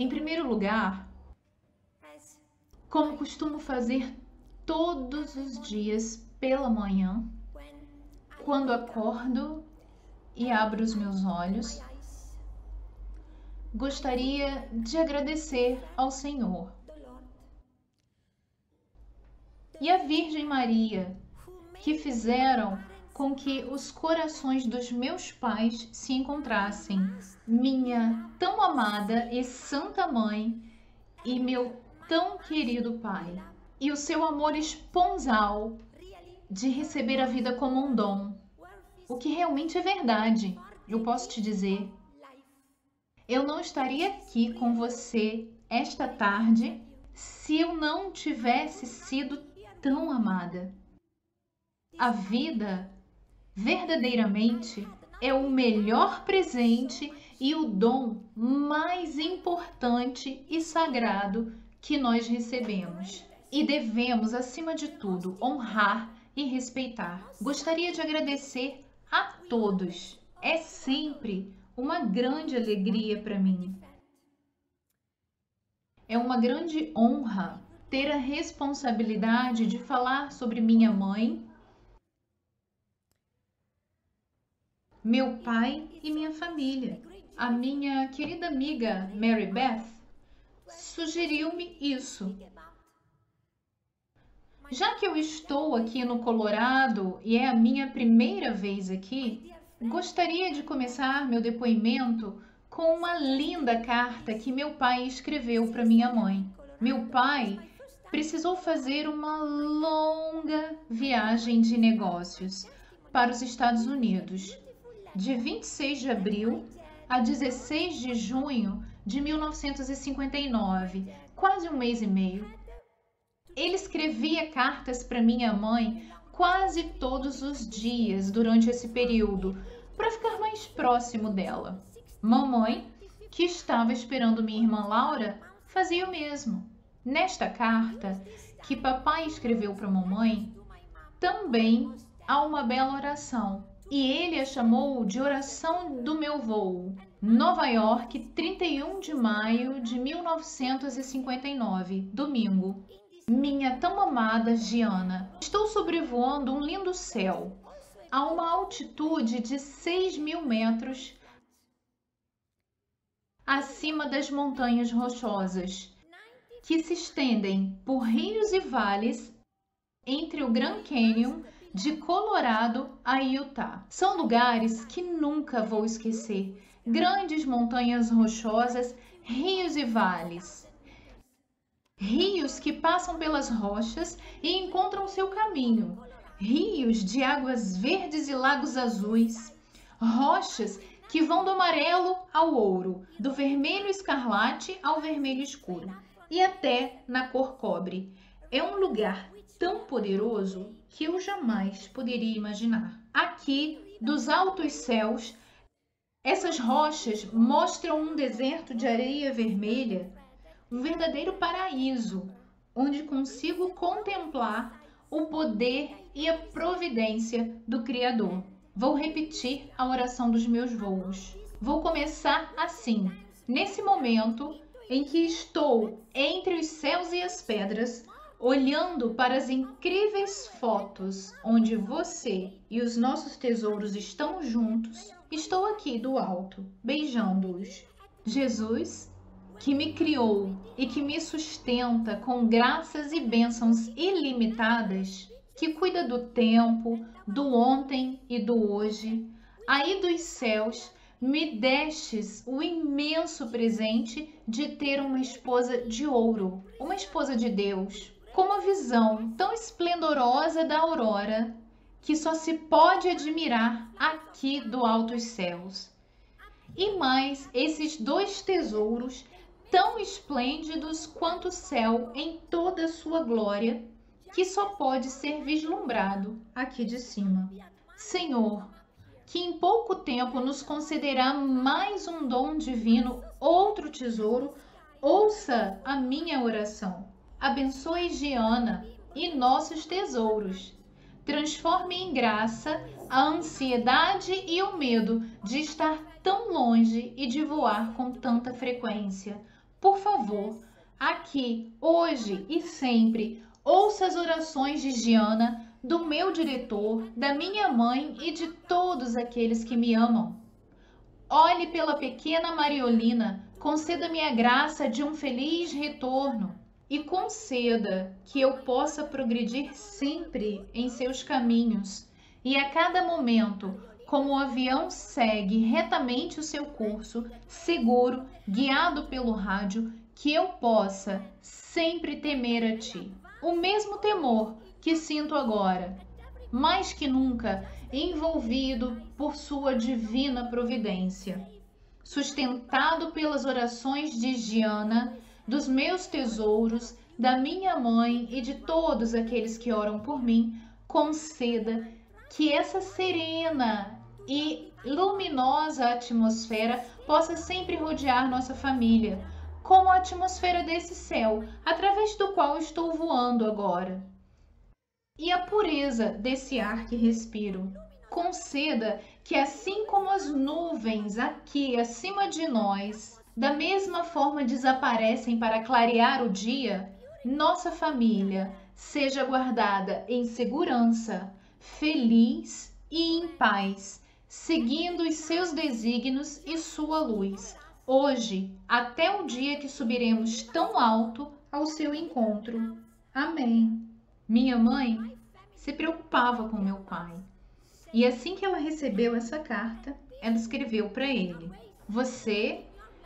Em primeiro lugar, como costumo fazer todos os dias pela manhã, quando acordo e abro os meus olhos, gostaria de agradecer ao Senhor e à Virgem Maria, que fizeram com que os corações dos meus pais se encontrassem, minha tão amada e santa mãe e meu tão querido pai, e o seu amor esponsal de receber a vida como um dom, o que realmente é verdade. Eu posso te dizer, eu não estaria aqui com você esta tarde se eu não tivesse sido tão amada. A vida, verdadeiramente, é o melhor presente e o dom mais importante e sagrado que nós recebemos. E devemos, acima de tudo, honrar e respeitar. Gostaria de agradecer a todos. É sempre uma grande alegria para mim. É uma grande honra ter a responsabilidade de falar sobre minha mãe, meu pai e minha família. A minha querida amiga Mary Beth sugeriu-me isso. Já que eu estou aqui no Colorado e é a minha primeira vez aqui, gostaria de começar meu depoimento com uma linda carta que meu pai escreveu para minha mãe. Meu pai precisou fazer uma longa viagem de negócios para os Estados Unidos, de 26 de abril a 16 de junho de 1959, quase um mês e meio. Ele escrevia cartas para minha mãe quase todos os dias durante esse período, para ficar mais próximo dela. Mamãe, que estava esperando minha irmã Laura, fazia o mesmo. Nesta carta que papai escreveu para mamãe, também há uma bela oração, e ele a chamou de oração do meu voo. Nova York, 31 de maio de 1959, domingo. Minha tão amada Giana, estou sobrevoando um lindo céu, a uma altitude de 6.000 metros acima das montanhas rochosas, que se estendem por rios e vales entre o Grand Canyon de Colorado a Utah. São lugares que nunca vou esquecer. Grandes montanhas rochosas, rios e vales. Rios que passam pelas rochas e encontram seu caminho. Rios de águas verdes e lagos azuis. Rochas que vão do amarelo ao ouro, do vermelho escarlate ao vermelho escuro e até na cor cobre. É um lugar tão poderoso que eu jamais poderia imaginar. Aqui, dos altos céus, essas rochas mostram um deserto de areia vermelha, um verdadeiro paraíso, onde consigo contemplar o poder e a providência do Criador. Vou repetir a oração dos meus voos. Vou começar assim. Nesse momento em que estou entre os céus e as pedras, olhando para as incríveis fotos onde você e os nossos tesouros estão juntos, estou aqui do alto, beijando-os. Jesus, que me criou e que me sustenta com graças e bênçãos ilimitadas, que cuida do tempo, do ontem e do hoje, aí dos céus, me destes o imenso presente de ter uma esposa de ouro, uma esposa de Deus, com uma visão tão esplendorosa da aurora que só se pode admirar aqui do alto dos céus. E mais esses dois tesouros tão esplêndidos quanto o céu em toda a sua glória, que só pode ser vislumbrado aqui de cima. Senhor, que em pouco tempo nos concederá mais um dom divino, outro tesouro, ouça a minha oração. Abençoe Giana e nossos tesouros. Transforme em graça a ansiedade e o medo de estar tão longe e de voar com tanta frequência. por favor, aqui, hoje e sempre, ouça as orações de Giana, do meu diretor, da minha mãe e de todos aqueles que me amam. Olhe pela pequena Mariolina, conceda-me a graça de um feliz retorno e conceda que eu possa progredir sempre em seus caminhos e a cada momento, como o avião segue retamente o seu curso, seguro, guiado pelo rádio, que eu possa sempre temer a ti. O mesmo temor que sinto agora, mais que nunca envolvido por sua divina providência. Sustentado pelas orações de Giana, dos meus tesouros, da minha mãe e de todos aqueles que oram por mim, conceda que essa serena e luminosa atmosfera possa sempre rodear nossa família, como a atmosfera desse céu, através do qual estou voando agora. E a pureza desse ar que respiro. Conceda que, assim como as nuvens aqui acima de nós, da mesma forma desaparecem para clarear o dia, nossa família seja guardada em segurança, feliz e em paz, seguindo os seus desígnios e sua luz, hoje até o dia que subiremos tão alto ao seu encontro. Amém. Minha mãe se preocupava com meu pai. E assim que ela recebeu essa carta, ela escreveu para ele: você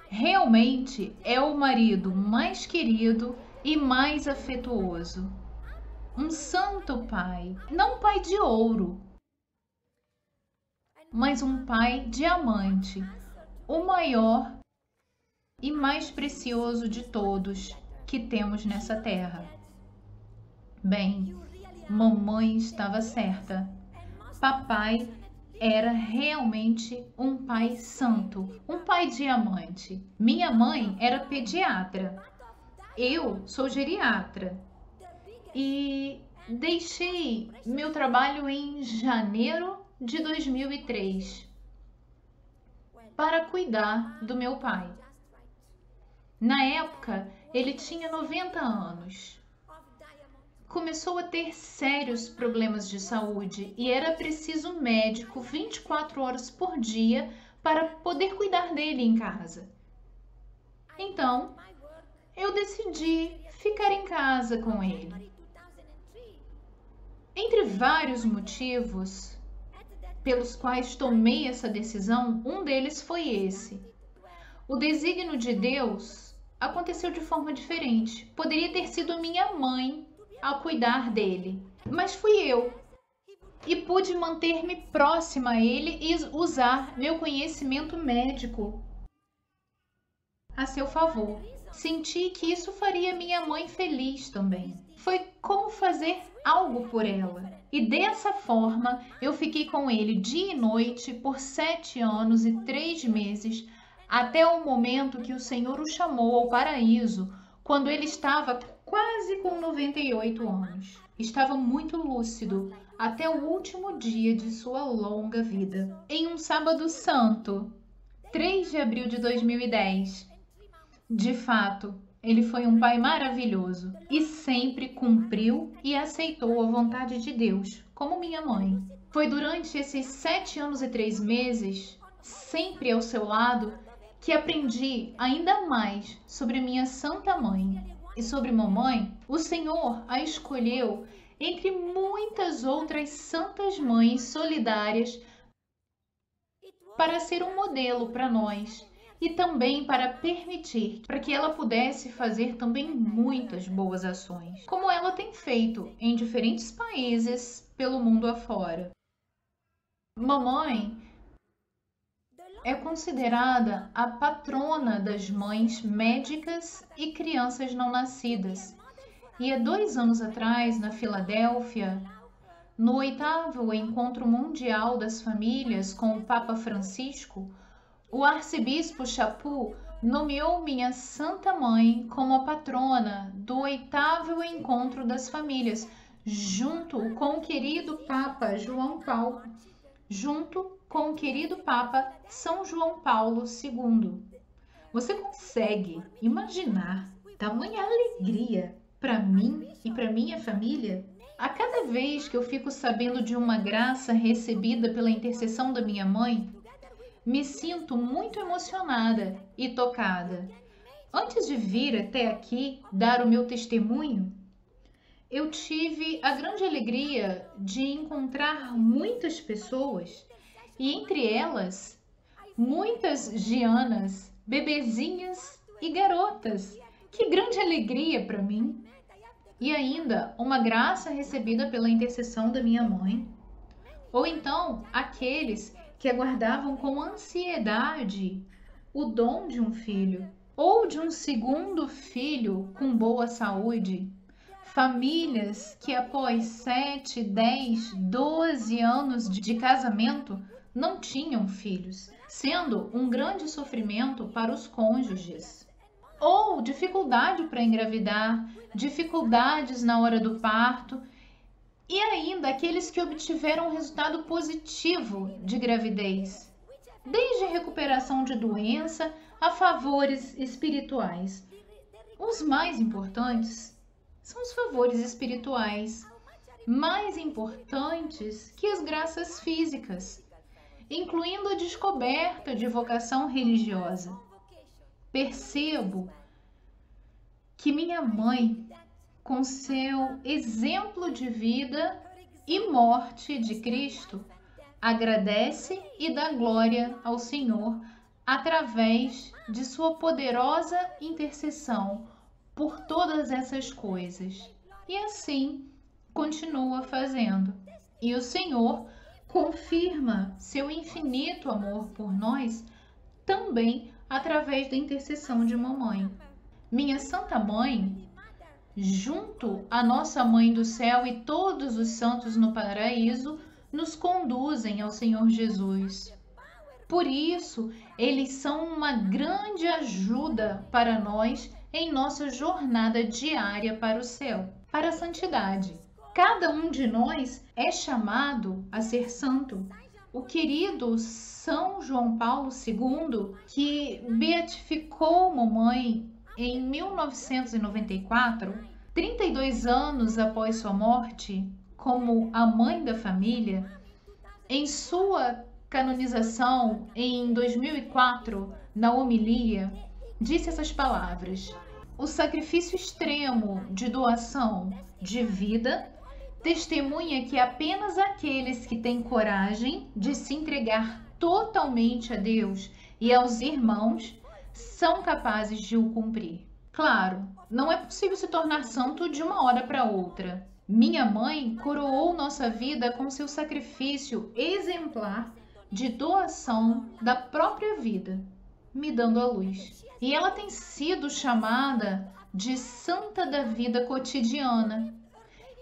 realmente é o marido mais querido e mais afetuoso. Um santo pai, não um pai de ouro, mas um pai diamante, o maior e mais precioso de todos que temos nessa terra. Bem, mamãe estava certa. Papai era realmente um pai santo, um pai diamante. Minha mãe era pediatra. Eu sou geriatra. E deixei meu trabalho em janeiro de 2003 para cuidar do meu pai. Na época, ele tinha 90 anos. Começou a ter sérios problemas de saúde e era preciso um médico 24 horas por dia para poder cuidar dele em casa. Então, eu decidi ficar em casa com ele. Entre vários motivos pelos quais tomei essa decisão, um deles foi esse. O desígnio de Deus aconteceu de forma diferente. Poderia ter sido minha mãe a cuidar dele, mas fui eu. E pude manter-me próxima a ele e usar meu conhecimento médico a seu favor. Senti que isso faria minha mãe feliz também. Foi como fazer algo por ela. E dessa forma, eu fiquei com ele dia e noite por 7 anos e 3 meses, até o momento que o Senhor o chamou ao paraíso, quando ele estava quase com 98 anos. Estava muito lúcido até o último dia de sua longa vida. Em um sábado santo, 3 de abril de 2010, de fato, ele foi um pai maravilhoso e sempre cumpriu e aceitou a vontade de Deus, como minha mãe. Foi durante esses 7 anos e 3 meses, sempre ao seu lado, que aprendi ainda mais sobre minha santa mãe. E sobre mamãe, o Senhor a escolheu entre muitas outras santas mães solidárias para ser um modelo para nós e também para permitir para que ela pudesse fazer também muitas boas ações, como ela tem feito em diferentes países pelo mundo afora. Mamãe é considerada a patrona das mães médicas e crianças não nascidas. E há 2 anos atrás, na Filadélfia, no 8º Encontro Mundial das Famílias com o Papa Francisco, o arcebispo Chaput nomeou minha Santa Mãe como a patrona do 8º Encontro das Famílias, junto com o querido Papa São João Paulo II. Você consegue imaginar tamanha alegria para mim e para minha família? A cada vez que eu fico sabendo de uma graça recebida pela intercessão da minha mãe, me sinto muito emocionada e tocada. Antes de vir até aqui dar o meu testemunho, eu tive a grande alegria de encontrar muitas pessoas e entre elas muitas Gianas, bebezinhas e garotas. Que grande alegria para mim! E ainda uma graça recebida pela intercessão da minha mãe. Ou então aqueles que aguardavam com ansiedade o dom de um filho ou de um segundo filho com boa saúde. Famílias que após 7, 10, 12 anos de casamento não tinham filhos, sendo um grande sofrimento para os cônjuges. Ou dificuldade para engravidar, dificuldades na hora do parto, e ainda aqueles que obtiveram um resultado positivo de gravidez, desde recuperação de doença a favores espirituais. Os mais importantes são os favores espirituais, mais importantes que as graças físicas, incluindo a descoberta de vocação religiosa. Percebo que minha mãe, com seu exemplo de vida e morte de Cristo, agradece e dá glória ao Senhor através de sua poderosa intercessão por todas essas coisas. E assim continua fazendo. E o Senhor confirma seu infinito amor por nós também através da intercessão de mamãe. Minha Santa Mãe, junto à nossa Mãe do Céu e todos os santos no paraíso, nos conduzem ao Senhor Jesus. Por isso, eles são uma grande ajuda para nós em nossa jornada diária para o céu, para a santidade. Cada um de nós é chamado a ser santo. O querido São João Paulo II, que beatificou mamãe em 1994, 32 anos após sua morte, como a mãe da família, em sua canonização em 2004, na homilia, disse essas palavras: o sacrifício extremo de doação de vida testemunha que apenas aqueles que têm coragem de se entregar totalmente a Deus e aos irmãos são capazes de o cumprir. Claro, não é possível se tornar santo de uma hora para outra. Minha mãe coroou nossa vida com seu sacrifício exemplar de doação da própria vida, me dando a luz. E ela tem sido chamada de Santa da Vida Cotidiana,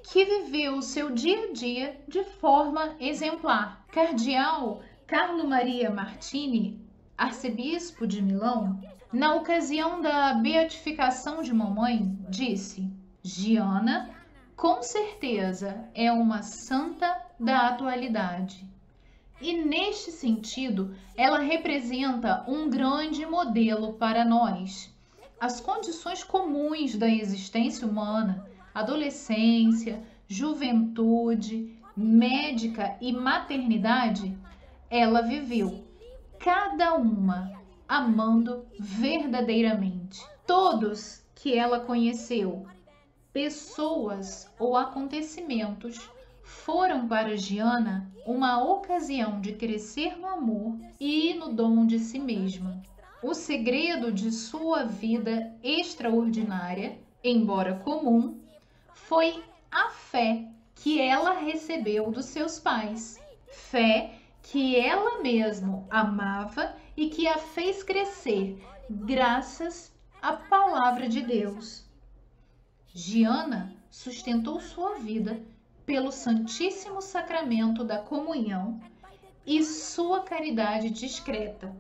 que viveu o seu dia a dia de forma exemplar. Cardeal Carlo Maria Martini, arcebispo de Milão, na ocasião da beatificação de mamãe, disse: Giana, com certeza, é uma santa da atualidade. E neste sentido, ela representa um grande modelo para nós. As condições comuns da existência humana, adolescência, juventude, médica e maternidade, ela viveu, cada uma amando verdadeiramente. Todos que ela conheceu, pessoas ou acontecimentos, foram para Giana uma ocasião de crescer no amor e no dom de si mesma. O segredo de sua vida extraordinária, embora comum, foi a fé que ela recebeu dos seus pais. Fé que ela mesma amava e que a fez crescer graças à palavra de Deus. Giana sustentou sua vida pelo Santíssimo Sacramento da Comunhão e sua caridade discreta.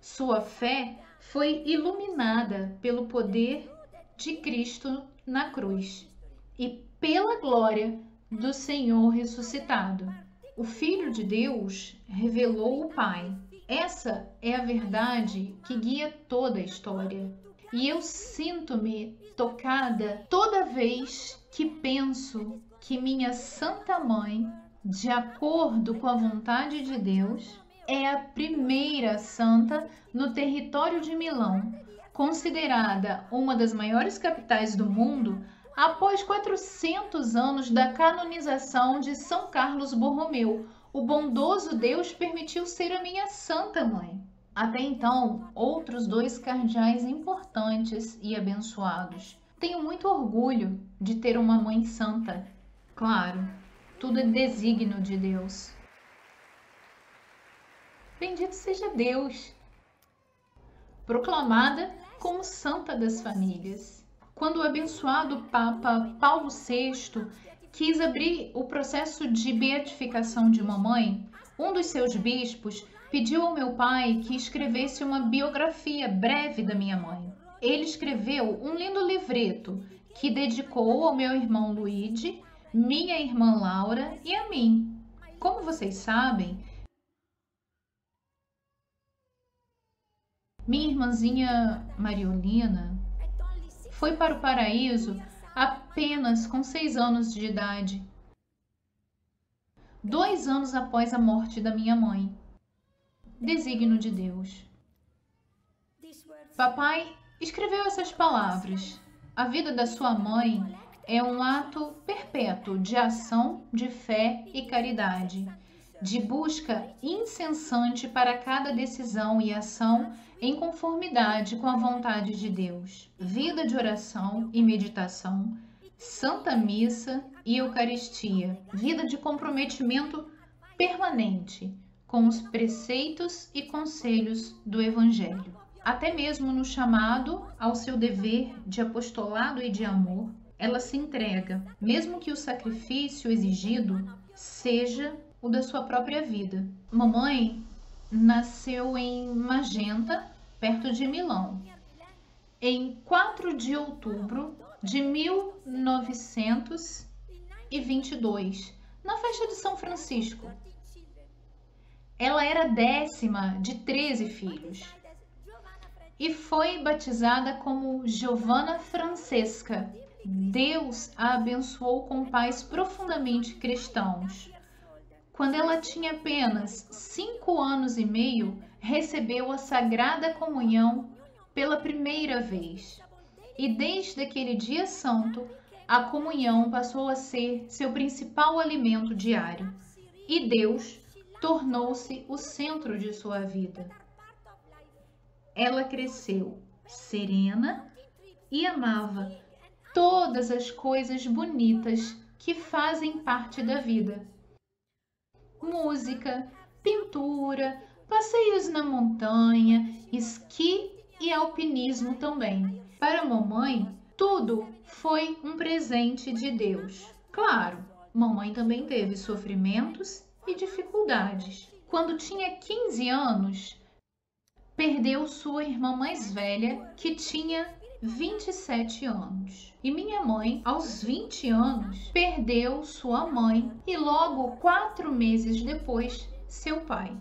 Sua fé foi iluminada pelo poder de Cristo na cruz e pela glória do Senhor ressuscitado. O Filho de Deus revelou o Pai Essa é a verdade que guia toda a história. E eu sinto-me tocada toda vez que penso que minha Santa Mãe, de acordo com a vontade de Deus, é a primeira santa no território de Milão, considerada uma das maiores capitais do mundo após 400 anos da canonização de São Carlos Borromeu. O bondoso Deus permitiu ser a minha Santa Mãe. Até então, outros 2 cardeais importantes e abençoados. Tenho muito orgulho de ter uma mãe santa. Claro, tudo é desígnio de Deus. Bendito seja Deus! Proclamada como Santa das Famílias. Quando o abençoado Papa Paulo VI quis abrir o processo de beatificação de mamãe, um dos seus bispos pediu ao meu pai que escrevesse uma biografia breve da minha mãe. Ele escreveu um lindo livreto que dedicou ao meu irmão Luigi, minha irmã Laura e a mim. Como vocês sabem, minha irmãzinha Mariolina foi para o paraíso apenas com 6 anos de idade, 2 anos após a morte da minha mãe. Desígnio de Deus. Papai escreveu essas palavras. A vida da sua mãe é um ato perpétuo de ação, de fé e caridade, de busca incessante para cada decisão e ação em conformidade com a vontade de Deus. Vida de oração e meditação, Santa Missa e Eucaristia. Vida de comprometimento permanente com os preceitos e conselhos do Evangelho. Até mesmo no chamado ao seu dever de apostolado e de amor, ela se entrega, mesmo que o sacrifício exigido seja o da sua própria vida. Mamãe nasceu em Magenta, perto de Milão, em 4 de outubro de 1922, na festa de São Francisco. Ela era a 10ª de 13 filhos e foi batizada como Giovanna Francesca. Deus a abençoou com pais profundamente cristãos. Quando ela tinha apenas 5 anos e meio, recebeu a Sagrada Comunhão pela primeira vez. E desde aquele dia santo, a comunhão passou a ser seu principal alimento diário. E Deus tornou-se o centro de sua vida. Ela cresceu serena e amava todas as coisas bonitas que fazem parte da vida. Música, pintura, passeios na montanha, esqui e alpinismo também. Para a mamãe, tudo foi um presente de Deus. Claro, mamãe também teve sofrimentos e dificuldades. Quando tinha 15 anos, perdeu sua irmã mais velha, que tinha 27 anos. E minha mãe, aos 20 anos, perdeu sua mãe e logo 4 meses depois, seu pai.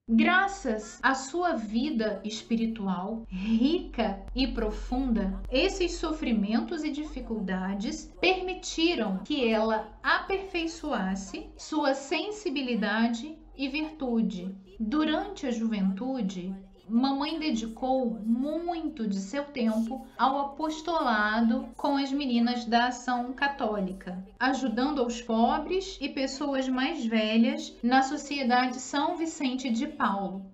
Graças à sua vida espiritual rica e profunda, esses sofrimentos e dificuldades permitiram que ela aperfeiçoasse sua sensibilidade e virtude. Durante a juventude, mamãe dedicou muito de seu tempo ao apostolado com as meninas da Ação Católica, ajudando aos pobres e pessoas mais velhas na Sociedade São Vicente de Paulo.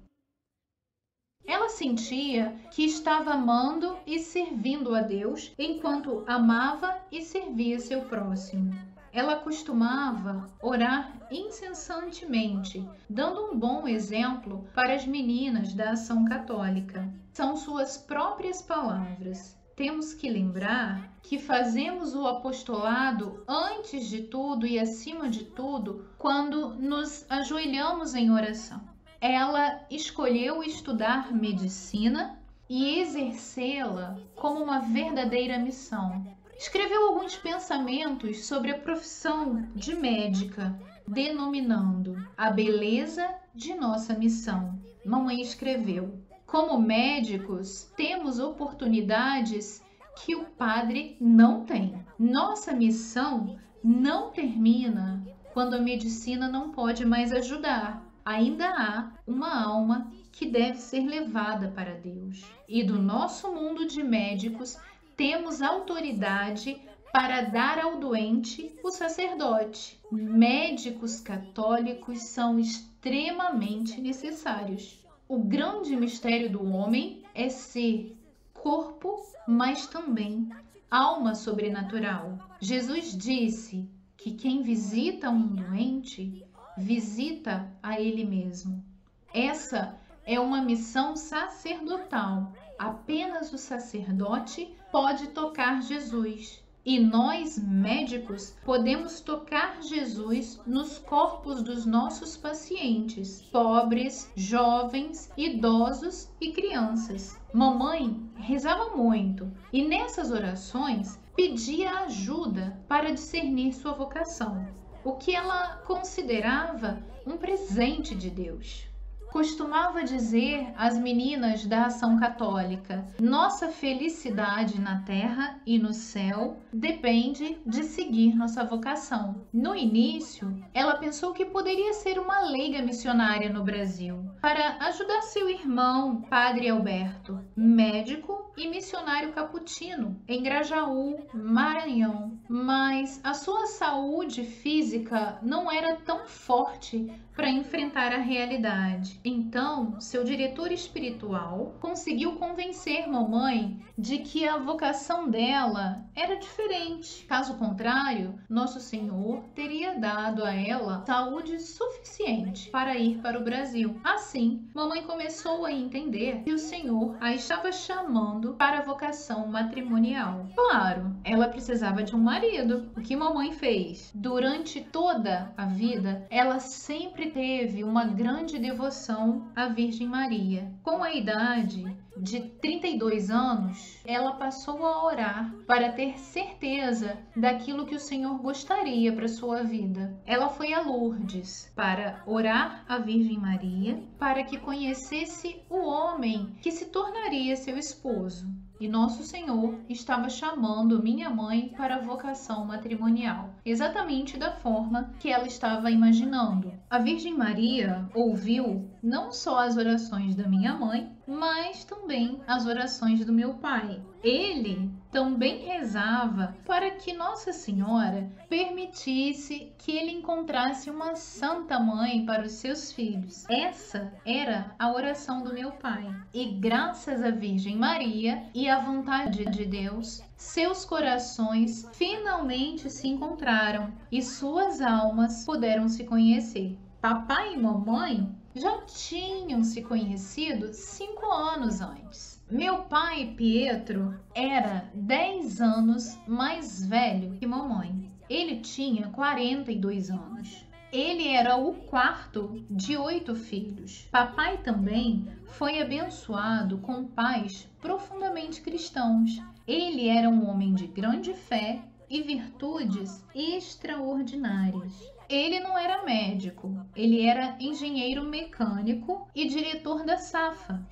Ela sentia que estava amando e servindo a Deus enquanto amava e servia seu próximo. Ela costumava orar incessantemente, dando um bom exemplo para as meninas da Ação Católica. São suas próprias palavras. Temos que lembrar que fazemos o apostolado antes de tudo e acima de tudo quando nos ajoelhamos em oração. Ela escolheu estudar medicina e exercê-la como uma verdadeira missão. Escreveu alguns pensamentos sobre a profissão de médica, denominando a beleza de nossa missão. mamãe escreveu: como médicos, temos oportunidades que o padre não tem. Nossa missão não termina quando a medicina não pode mais ajudar. Ainda há uma alma que deve ser levada para Deus. E do nosso mundo de médicos, temos autoridade para dar ao doente o sacerdote. Médicos católicos são extremamente necessários. O grande mistério do homem é ser corpo, mas também alma sobrenatural. Jesus disse que quem visita um doente, visita a ele mesmo. Essa é uma missão sacerdotal. Apenas o sacerdote pode tocar Jesus. E nós, médicos, podemos tocar Jesus nos corpos dos nossos pacientes, pobres, jovens, idosos e crianças. Mamãe rezava muito e nessas orações pedia ajuda para discernir sua vocação, o que ela considerava um presente de Deus. Costumava dizer às meninas da Ação Católica: nossa felicidade na terra e no céu depende de seguir nossa vocação. No início, ela pensou que poderia ser uma leiga missionária no Brasil, para ajudar seu irmão, Padre Alberto, médico e missionário caputino, em Grajaú, Maranhão. Mas a sua saúde física não era tão forte para enfrentar a realidade. Então, seu diretor espiritual conseguiu convencer mamãe de que a vocação dela era diferente. Caso contrário, Nosso Senhor teria dado a ela saúde suficiente para ir para o Brasil. Assim, mamãe começou a entender que o Senhor a estava chamando para a vocação matrimonial. Claro, ela precisava de um marido. O que mamãe fez? Durante toda a vida, ela sempre teve uma grande devoção à Virgem Maria. Com a idade de 32 anos, ela passou a orar para ter certeza daquilo que o Senhor gostaria para sua vida. Ela foi a Lourdes para orar à Virgem Maria para que conhecesse o homem que se tornaria seu esposo. E Nosso Senhor estava chamando minha mãe para a vocação matrimonial, exatamente da forma que ela estava imaginando. A Virgem Maria ouviu não só as orações da minha mãe, mas também as orações do meu pai. Ele também rezava para que Nossa Senhora permitisse que ele encontrasse uma santa mãe para os seus filhos. Essa era a oração do meu pai. E graças à Virgem Maria e à vontade de Deus, seus corações finalmente se encontraram e suas almas puderam se conhecer. Papai e mamãe já tinham se conhecido 5 anos antes. Meu pai, Pietro, era 10 anos mais velho que mamãe. Ele tinha 42 anos. Ele era o quarto de 8 filhos. Papai também foi abençoado com pais profundamente cristãos. Ele era um homem de grande fé e virtudes extraordinárias. Ele não era médico, ele era engenheiro mecânico e diretor da Safa,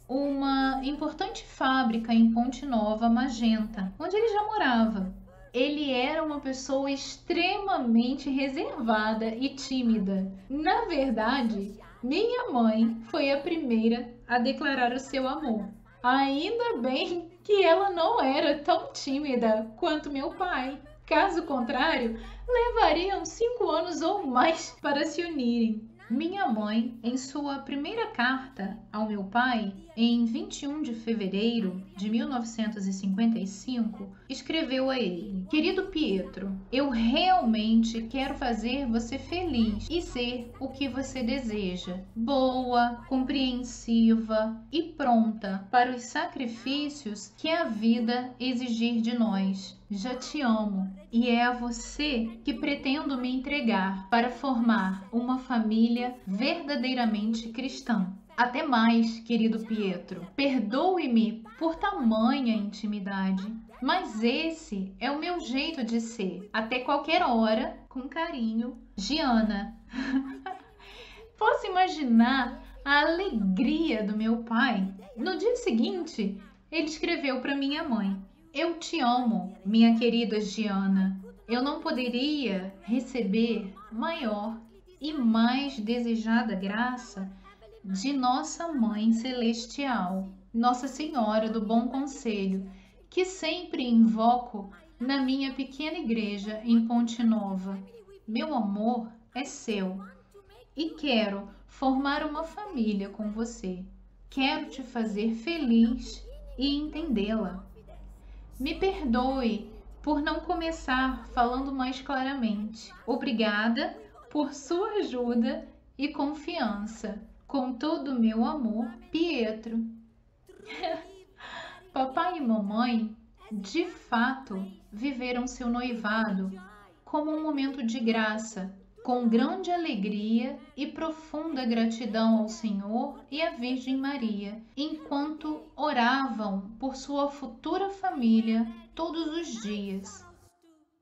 uma importante fábrica em Ponte Nova, Magenta, onde ele já morava. Ele era uma pessoa extremamente reservada e tímida. Na verdade, minha mãe foi a primeira a declarar o seu amor. Ainda bem que ela não era tão tímida quanto meu pai. Caso contrário, levariam 5 anos ou mais para se unirem. Minha mãe, em sua primeira carta ao meu pai, em 21 de fevereiro de 1955, escreveu a ele: Querido Pietro, eu realmente quero fazer você feliz e ser o que você deseja. Boa, compreensiva e pronta para os sacrifícios que a vida exigir de nós. Já te amo e é a você que pretendo me entregar para formar uma família verdadeiramente cristã. Até mais, querido Pietro. Perdoe-me por tamanha intimidade, mas esse é o meu jeito de ser. Até qualquer hora, com carinho, Giana. Posso imaginar a alegria do meu pai. No dia seguinte, ele escreveu para minha mãe: Eu te amo, minha querida Giana. Eu não poderia receber maior e mais desejada graça de nossa Mãe Celestial, Nossa Senhora do Bom Conselho, que sempre invoco na minha pequena igreja em Ponte Nova. Meu amor é seu e quero formar uma família com você. Quero te fazer feliz e entendê-la. Me perdoe por não começar falando mais claramente. Obrigada por sua ajuda e confiança. Com todo o meu amor, Pietro. Papai e mamãe, de fato, viveram seu noivado como um momento de graça, com grande alegria e profunda gratidão ao Senhor e à Virgem Maria, enquanto oravam por sua futura família todos os dias.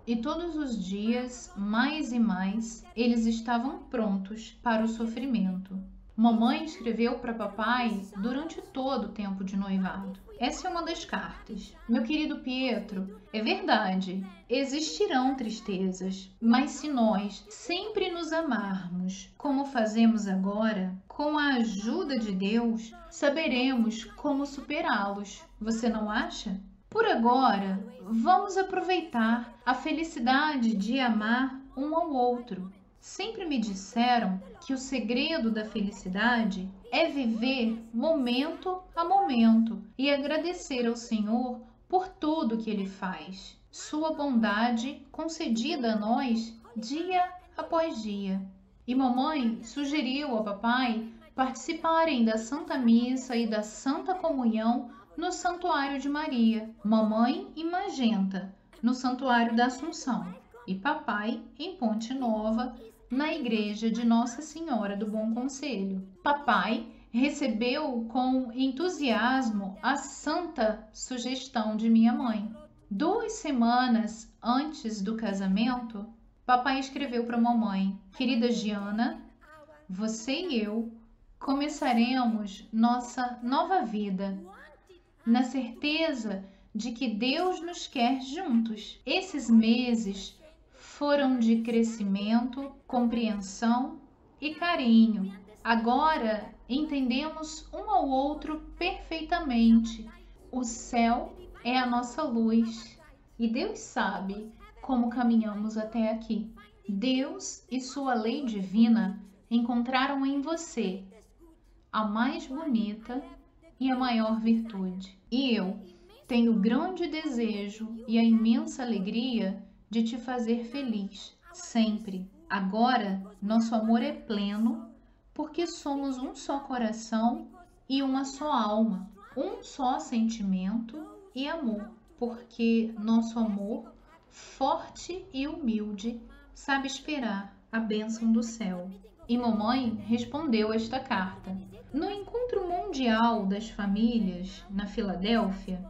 E todos os dias, mais e mais, eles estavam prontos para o sofrimento. Mamãe escreveu para papai durante todo o tempo de noivado. Essa é uma das cartas. Meu querido Pietro, é verdade, existirão tristezas, mas se nós sempre nos amarmos, como fazemos agora, com a ajuda de Deus, saberemos como superá-los. Você não acha? Por agora, vamos aproveitar a felicidade de amar um ao outro. Sempre me disseram que o segredo da felicidade é viver momento a momento e agradecer ao Senhor por tudo que Ele faz. Sua bondade concedida a nós dia após dia. E mamãe sugeriu ao papai participarem da Santa Missa e da Santa Comunhão no Santuário de Maria, mamãe e Magenta, no Santuário da Assunção, e papai em Ponte Nova, na igreja de Nossa Senhora do Bom Conselho. Papai recebeu com entusiasmo a santa sugestão de minha mãe. 2 semanas antes do casamento, papai escreveu para mamãe: Querida Giana, você e eu começaremos nossa nova vida, na certeza de que Deus nos quer juntos. Esses meses foram de crescimento, compreensão e carinho. Agora entendemos um ao outro perfeitamente. O céu é a nossa luz e Deus sabe como caminhamos até aqui. Deus e sua lei divina encontraram em você a mais bonita e a maior virtude. E eu tenho o grande desejo e a imensa alegria de te fazer feliz, sempre. Agora, nosso amor é pleno, porque somos um só coração e uma só alma, um só sentimento e amor, porque nosso amor, forte e humilde, sabe esperar a bênção do céu. E mamãe respondeu esta carta. No Encontro Mundial das Famílias, na Filadélfia,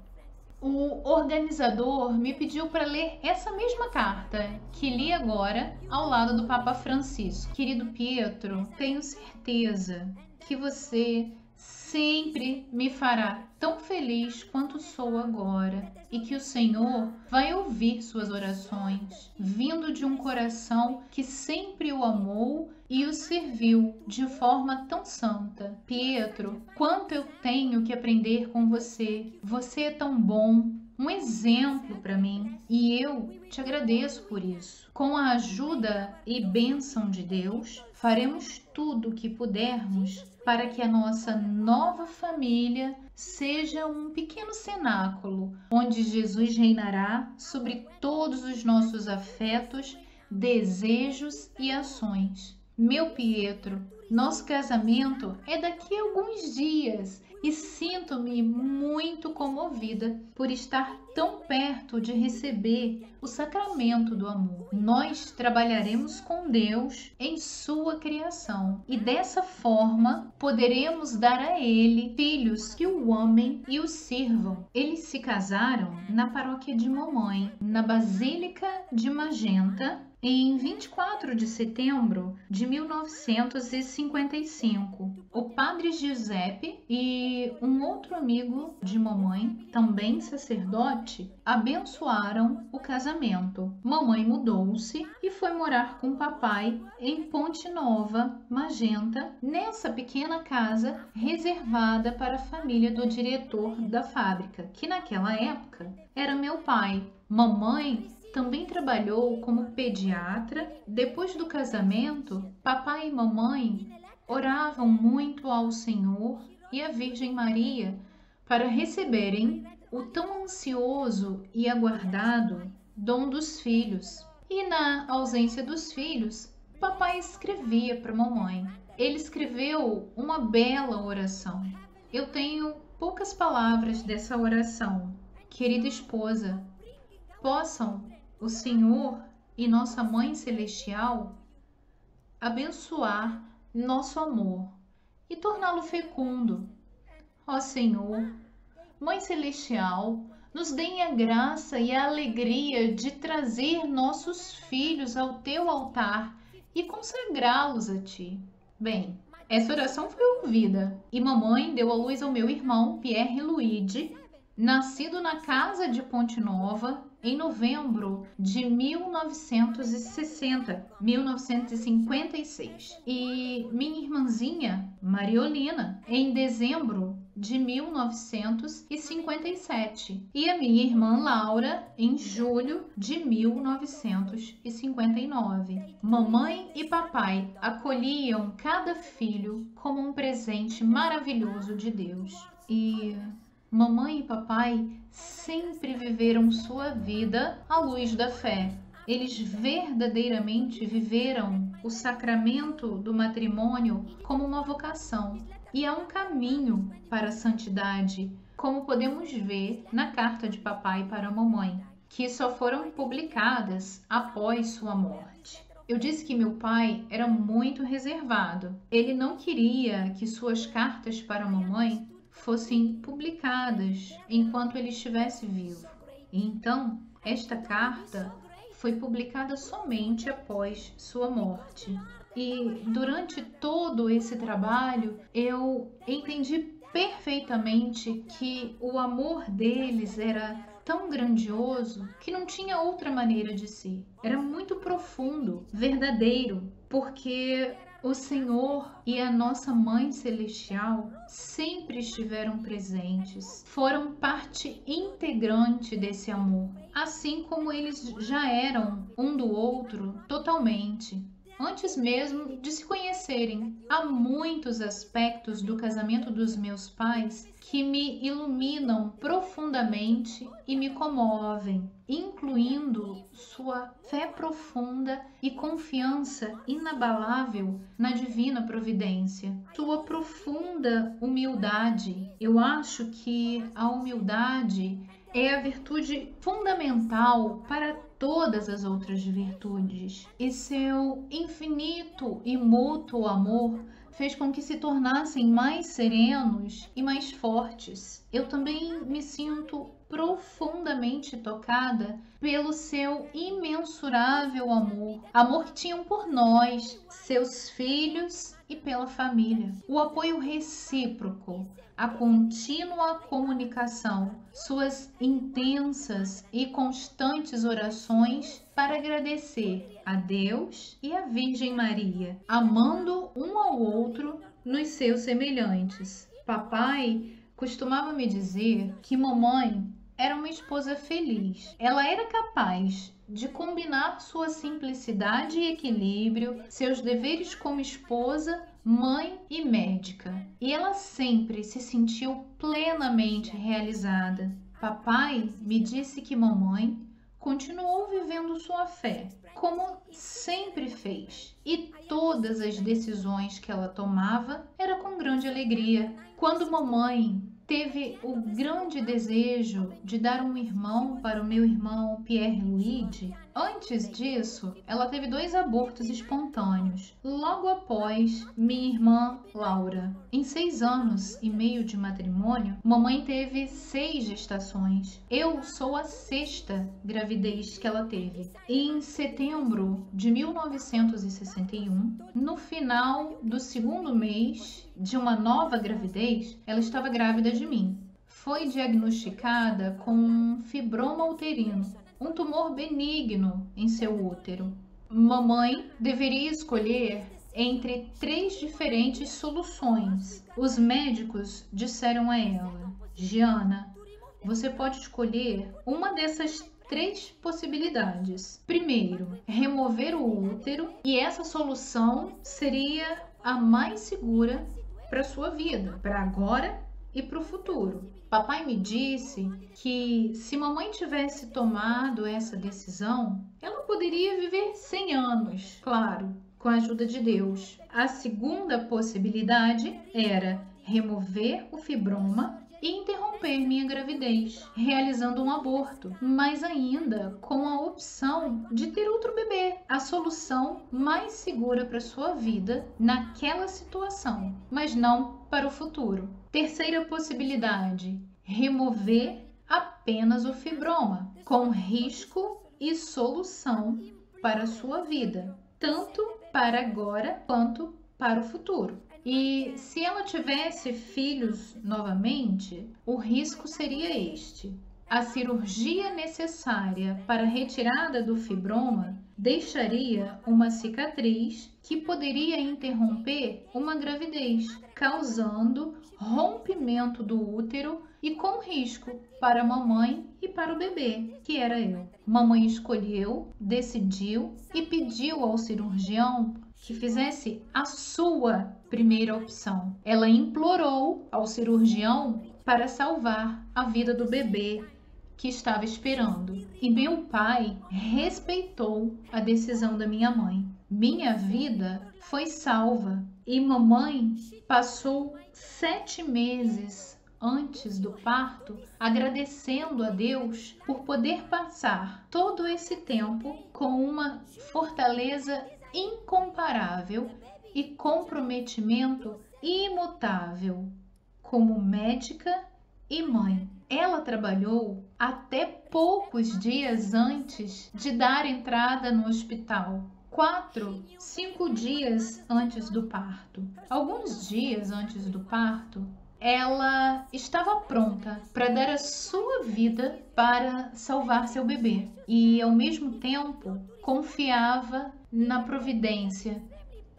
o organizador me pediu para ler essa mesma carta que li agora ao lado do Papa Francisco. Querido Pietro, tenho certeza que você sempre me fará tão feliz quanto sou agora e que o Senhor vai ouvir suas orações, vindo de um coração que sempre o amou e o serviu de forma tão santa. Pietro, quanto eu tenho que aprender com você. Você é tão bom, um exemplo para mim, e eu te agradeço por isso. Com a ajuda e bênção de Deus, faremos tudo o que pudermos para que a nossa nova família seja um pequeno cenáculo, onde Jesus reinará sobre todos os nossos afetos, desejos e ações. Meu Pietro, nosso casamento é daqui a alguns dias e sinto-me muito comovida por estar tão perto de receber o sacramento do amor. Nós trabalharemos com Deus em sua criação e dessa forma poderemos dar a Ele filhos que o amem e o sirvam. Eles se casaram na paróquia de mamãe, na Basílica de Magenta, em 24 de setembro de 1955. o padre Giuseppe e um outro amigo de mamãe, também sacerdote, abençoaram o casamento. Mamãe mudou-se e foi morar com papai em Ponte Nova, Magenta, nessa pequena casa reservada para a família do diretor da fábrica, que naquela época era meu pai. Mamãe também trabalhou como pediatra. Depois do casamento, papai e mamãe oravam muito ao Senhor e à Virgem Maria para receberem o tão ansioso e aguardado dom dos filhos. E na ausência dos filhos, papai escrevia para mamãe. Ele escreveu uma bela oração. Eu tenho poucas palavras dessa oração. Querida esposa, possam o Senhor e nossa Mãe Celestial abençoar nosso amor e torná-lo fecundo. Ó Senhor, Mãe Celestial, nos deem a graça e a alegria de trazer nossos filhos ao teu altar e consagrá-los a ti. Bem, essa oração foi ouvida e mamãe deu à luz ao meu irmão Pierre Luigi, nascido na casa de Ponte Nova em novembro de 1956, e minha irmãzinha Mariolina em dezembro de 1957 e a minha irmã Laura em julho de 1959. Mamãe e papai acolhiam cada filho como um presente maravilhoso de Deus. E mamãe e papai sempre viveram sua vida à luz da fé. Eles verdadeiramente viveram o sacramento do matrimônio como uma vocação. E há um caminho para a santidade, como podemos ver na carta de papai para a mamãe, que só foram publicadas após sua morte. Eu disse que meu pai era muito reservado. Ele não queria que suas cartas para a mamãe fossem publicadas enquanto ele estivesse vivo. E então, esta carta foi publicada somente após sua morte. E durante todo esse trabalho, eu entendi perfeitamente que o amor deles era tão grandioso que não tinha outra maneira de ser. Era muito profundo, verdadeiro, porque o Senhor e a nossa Mãe Celestial sempre estiveram presentes, foram parte integrante desse amor, assim como eles já eram um do outro totalmente, antes mesmo de se conhecerem. Há muitos aspectos do casamento dos meus pais que me iluminam profundamente e me comovem, incluindo sua fé profunda e confiança inabalável na divina providência, sua profunda humildade. Eu acho que a humildade é a virtude fundamental para todas as outras virtudes, e seu infinito e mútuo amor fez com que se tornassem mais serenos e mais fortes. Eu também me sinto profundamente tocada pelo seu imensurável amor que tinham por nós, seus filhos e pela família. O apoio recíproco, a contínua comunicação, suas intensas e constantes orações para agradecer a Deus e a Virgem Maria, amando um ao outro nos seus semelhantes. Papai costumava me dizer que mamãe era uma esposa feliz. Ela era capaz de combinar sua simplicidade e equilíbrio, seus deveres como esposa, mãe e médica. E ela sempre se sentiu plenamente realizada. Papai me disse que mamãe continuou vivendo sua fé, como sempre fez, e todas as decisões que ela tomava era com grande alegria. Quando mamãe teve o grande desejo de dar um irmão para o meu irmão Pierre Luigi, Antes disso, ela teve 2 abortos espontâneos, logo após minha irmã Laura. Em 6 anos e meio de matrimônio, mamãe teve 6 gestações. Eu sou a 6ª gravidez que ela teve. Em setembro de 1961, no final do 2º mês de uma nova gravidez, ela estava grávida de mim. Foi diagnosticada com um fibroma uterino, um tumor benigno em seu útero. Mamãe deveria escolher entre 3 diferentes soluções. Os médicos disseram a ela: Giana, você pode escolher uma dessas 3 possibilidades. Primeiro, remover o útero, e essa solução seria a mais segura para sua vida, para agora e para o futuro. Papai me disse que se mamãe tivesse tomado essa decisão, ela poderia viver 100 anos, claro, com a ajuda de Deus. A segunda possibilidade era remover o fibroma e interromper minha gravidez, realizando um aborto, mas ainda com a opção de ter outro bebê, a solução mais segura para sua vida naquela situação, mas não para o futuro. Terceira possibilidade, remover apenas o fibroma, com risco e solução para a sua vida, tanto para agora quanto para o futuro. E se ela tivesse filhos novamente, o risco seria este: a cirurgia necessária para a retirada do fibroma deixaria uma cicatriz que poderia interromper uma gravidez, causando rompimento do útero e com risco para a mamãe e para o bebê, que era eu. Mamãe escolheu, decidiu e pediu ao cirurgião que fizesse a sua primeira opção. Ela implorou ao cirurgião para salvar a vida do bebê que estava esperando. E meu pai respeitou a decisão da minha mãe. Minha vida foi salva e mamãe passou 7 meses antes do parto agradecendo a Deus por poder passar todo esse tempo com uma fortaleza incomparável e comprometimento imutável como médica e mãe. Ela trabalhou até poucos dias antes de dar entrada no hospital. 4, 5 dias antes do parto. Alguns dias antes do parto, ela estava pronta para dar a sua vida para salvar seu bebê e, ao mesmo tempo, confiava na providência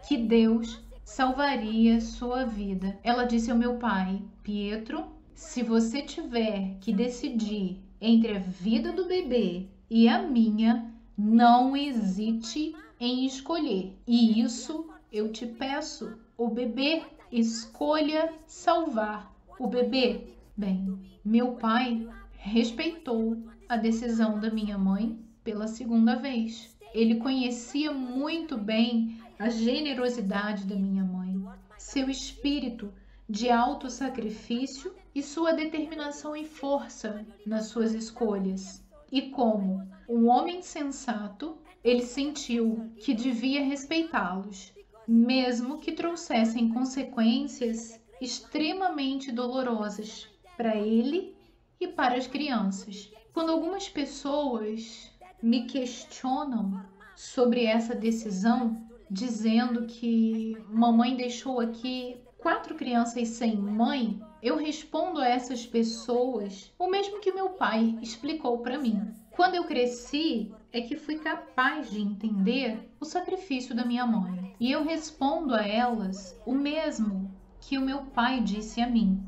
que Deus salvaria sua vida. Ela disse ao meu pai: Pietro, se você tiver que decidir entre a vida do bebê e a minha, não hesite em escolher. E isso eu te peço, o bebê. Escolha salvar o bebê. Bem, meu pai respeitou a decisão da minha mãe pela segunda vez. Ele conhecia muito bem a generosidade da minha mãe, seu espírito de autossacrifício e sua determinação e força nas suas escolhas. E como um homem sensato, ele sentiu que devia respeitá-los, mesmo que trouxessem consequências extremamente dolorosas para ele e para as crianças. Quando algumas pessoas me questionam sobre essa decisão, dizendo que mamãe deixou aqui 4 crianças sem mãe, eu respondo a essas pessoas o mesmo que meu pai explicou para mim. Quando eu cresci, é que fui capaz de entender o sacrifício da minha mãe. E eu respondo a elas o mesmo que o meu pai disse a mim.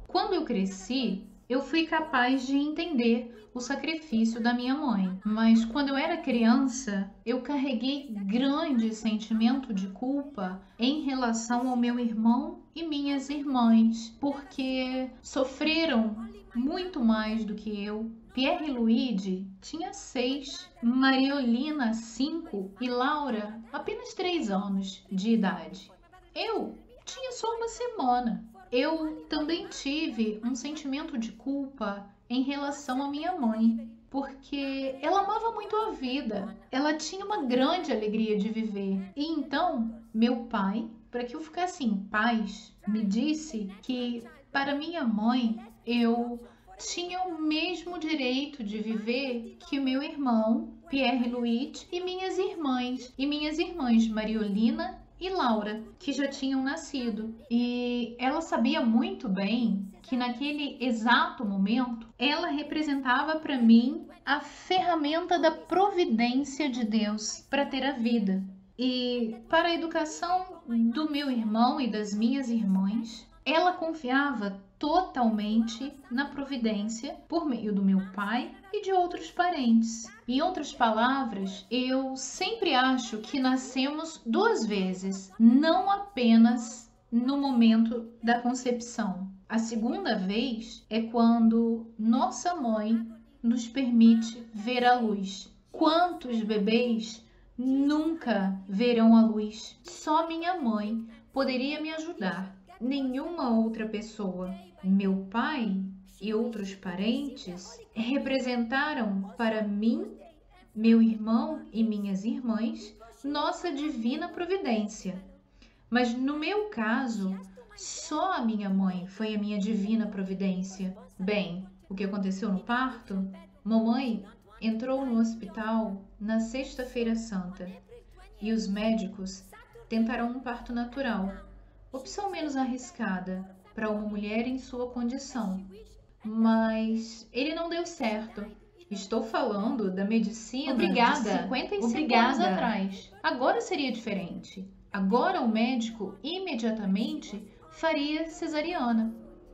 Quando eu cresci, eu fui capaz de entender o sacrifício da minha mãe. Mas quando eu era criança, eu carreguei grande sentimento de culpa em relação ao meu irmão e minhas irmãs, porque sofreram muito mais do que eu. Pierre Luigi tinha 6, Mariolina 5 e Laura apenas 3 anos de idade. Eu tinha só 1 semana. Eu também tive um sentimento de culpa em relação à minha mãe. porque ela amava muito a vida. Ela tinha uma grande alegria de viver. E então, meu pai, para que eu ficasse em paz, me disse que para minha mãe eu tinha o mesmo direito de viver que meu irmão, Pierre Louis, e minhas irmãs Mariolina e Laura, que já tinham nascido. E ela sabia muito bem que naquele exato momento ela representava para mim a ferramenta da providência de Deus para ter a vida. E para a educação do meu irmão e das minhas irmãs, ela confiava totalmente na providência por meio do meu pai e de outros parentes. Em outras palavras, eu sempre acho que nascemos duas vezes, não apenas no momento da concepção. A segunda vez é quando nossa mãe nos permite ver a luz. Quantos bebês nunca verão a luz? Só minha mãe poderia me ajudar. Nenhuma outra pessoa. Meu pai e outros parentes representaram para mim, meu irmão e minhas irmãs, nossa divina providência. Mas no meu caso, só a minha mãe foi a minha divina providência. Bem, o que aconteceu no parto? Mamãe entrou no hospital na Sexta-feira Santa e os médicos tentaram um parto natural. Opção menos arriscada para uma mulher em sua condição, mas ele não deu certo. Estou falando da medicina de 55 anos atrás. Agora seria diferente. Agora o médico imediatamente faria cesariana.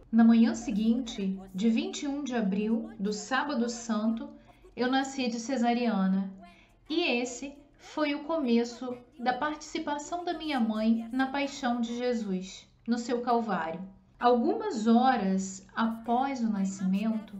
Na manhã seguinte, de 21 de abril, do Sábado Santo, eu nasci de cesariana. E esse foi o começo da participação da minha mãe na paixão de Jesus, no seu Calvário. Algumas horas após o nascimento,